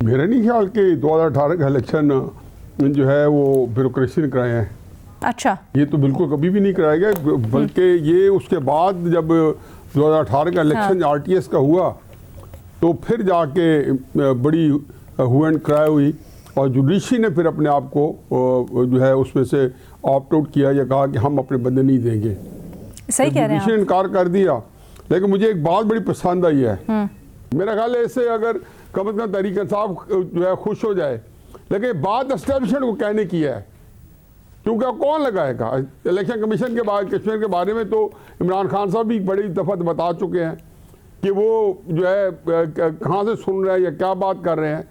मेरा नहीं ख्याल कि 2018 का इलेक्शन जो है वो ब्यूरोक्रेसी ने कराए हैं। अच्छा, ये तो बिल्कुल कभी भी नहीं कराया गया, बल्कि ये उसके बाद जब 2018 का इलेक्शन आरटीएस का हुआ तो फिर जाके बड़ी हु एंड क्राई हुई और जुडिशरी ने फिर अपने आप को जो है उसमें से ऑप्ट आउट किया या कहा कि हम अपने बंदे नहीं देंगे। सही कह रहे हैं जुडिशरी ने इनकार कर दिया। लेकिन मुझे एक बात बड़ी पसंद आई है, मेरा ख्याल है इससे अगर कम से कम तरीके साहब जो है खुश हो जाए, लेकिन बात एस्टेब्लिशमेंट को कहने की है, क्योंकि अब कौन लगाएगा। इलेक्शन कमीशन के बाद कश्मीर के बारे में तो इमरान खान साहब भी बड़ी दफ़ा बता चुके हैं कि वो जो है कहाँ से सुन रहे हैं या क्या बात कर रहे हैं।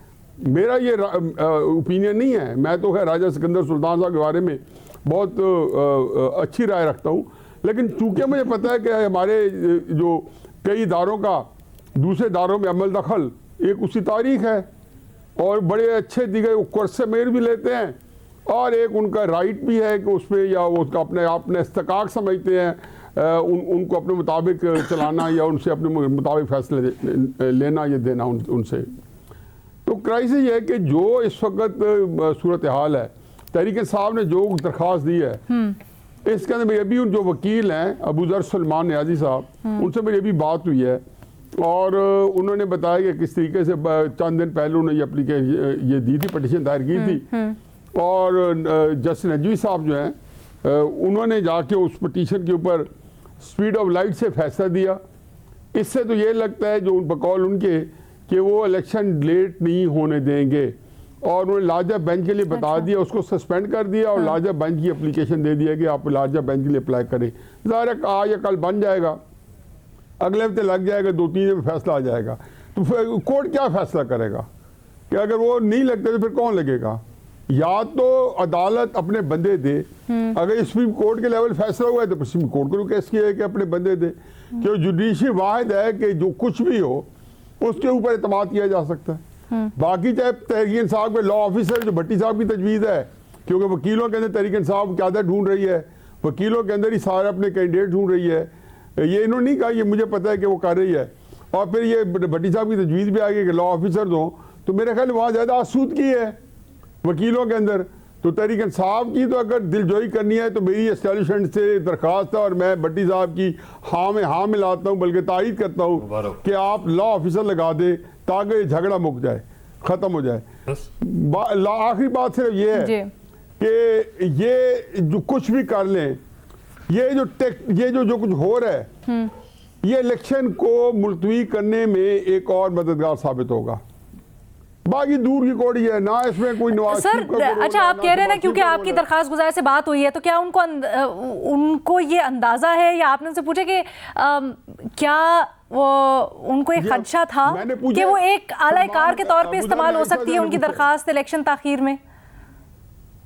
मेरा ये ओपिनियन नहीं है, मैं तो है राजा सिकंदर सुल्तान साहब के बारे में बहुत अच्छी राय रखता हूँ, लेकिन चूंकि मुझे पता है कि हमारे जो कई इदारों का दूसरे इदारों में अमल दखल एक उसी तारीख है और बड़े अच्छे दिगे कोर्स मेयर भी लेते हैं और एक उनका राइट भी है कि उसमें या उसका अपने इस्तकाक समझते हैं उनको अपने मुताबिक चलाना या उनसे अपने मुताबिक फैसले लेना या देना उनसे। तो क्राइसिस ये है कि जो इस वक्त सूरत हाल है, तहरीक साहब ने जो दरख्वास्त दी है इसके अंदर मेरी अभी जो वकील हैं अबू ज़र सलमान नियाजी साहब, उनसे मेरी अभी बात हुई है और उन्होंने बताया कि किस तरीके से चंद दिन पहले उन्होंने ये दी थी, पटिशन दायर की थी और जस्टिस नजवी साहब जो हैं उन्होंने जाके उस पटिशन के ऊपर स्पीड ऑफ लाइट से फैसला दिया। इससे तो ये लगता है जो उन बकौल उनके कि वो इलेक्शन लेट नहीं होने देंगे और उन्होंने लार्जर बेंच के लिए बता दिया, उसको सस्पेंड कर दिया और लार्जर बेंच की एप्लीकेशन दे दिया कि आप लार्जर बेंच के लिए अप्लाई करें। ज़ाहिर है आज या कल बन जाएगा, अगले हफ्ते लग जाएगा, 2-3 दिन में फैसला आ जाएगा। तो फिर कोर्ट क्या फैसला करेगा कि अगर वो नहीं लगते तो फिर कौन लगेगा? या तो अदालत अपने बंदे दे, अगर सुप्रीम कोर्ट के लेवल फैसला हुआ है तो सुप्रीम कोर्ट को केस किया है कि अपने बंदे दे, क्योंकि जुडिशरी वाहिद है कि जो कुछ भी हो उसके ऊपर एतमाद किया जा सकता है। बाकी चाहे तहरीक इंसाफ के लॉ ऑफिसर जो भट्टी साहब की तजवीज़ है, क्योंकि वकीलों के अंदर तहरीक इंसाफ क्यादत ढूंढ रही है, वकीलों के अंदर ही सारे अपने कैंडिडेट ढूंढ रही है, ये इन्होंने नहीं कहा, ये मुझे पता है कि वो कर रही है। और फिर ये भट्टी साहब की तजवीज़ भी आ गई कि लॉ ऑफिसर हो, तो मेरे ख्याल वहाँ ज़्यादा आसूदगी है वकीलों के अंदर। तो तहरीक इंसाफ की तो अगर दिलजोई करनी है तो मेरी एस्टैब्लिशमेंट से दरख्वास्त है और मैं भट्टी साहब की हाँ में हाँ मिलाता हूँ, बल्कि तारीद करता हूँ कि आप लॉ ऑफिसर लगा दें ताकि झगड़ा मुक जाए, ख़त्म हो जाए। आखिरी बात सिर्फ ये है कि ये जो कुछ भी कर लें, ये जो कुछ हो रहा है ये इलेक्शन को मुलतवी करने में एक और मददगार साबित होगा। बाकी दूर की कौड़ी है ना, इसमें कोई नवाज सर। अच्छा, आप कह रहे हैं ना क्योंकि आपकी दरखास्त गुजार से बात हुई है, तो क्या उनको ये अंदाजा है या आपने उनसे पूछा कि क्या वो उनको एक खदशा था कि वो एक आलाकार के तौर पे इस्तेमाल हो सकती है उनकी दरखास्त इलेक्शन ताखीर में?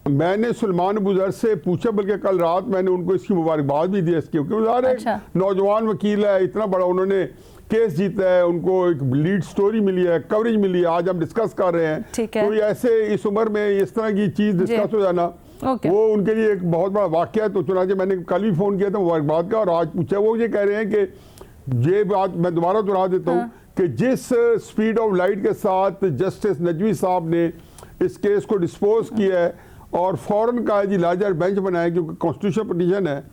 मैंने सुलेमान अबू ज़र से पूछा, बल्कि कल रात मैंने उनको इसकी मुबारकबाद भी दी इसकी, क्योंकि नौजवान वकील है, इतना बड़ा उन्होंने केस जीता है, उनको एक लीड स्टोरी मिली है, कवरेज मिली है, आज हम डिस्कस कर रहे हैं। तो ऐसे इस उम्र में इस तरह की चीज़ डिस्कस हो जाना वो उनके लिए एक बहुत बड़ा वाक़या है। तो चुनांचे मैंने कल भी फ़ोन किया था मुबारकबाद का और आज पूछा, वो ये कह रहे हैं कि ये बात मैं दोबारा दोहरा देता हूँ कि जिस स्पीड ऑफ लाइट के साथ जस्टिस नजवी साहब ने इस केस को डिस्पोज किया है और फ़ौरन का जी लार्जर बेंच बनाया, क्योंकि कॉन्स्टिट्यूशन पटिशन है,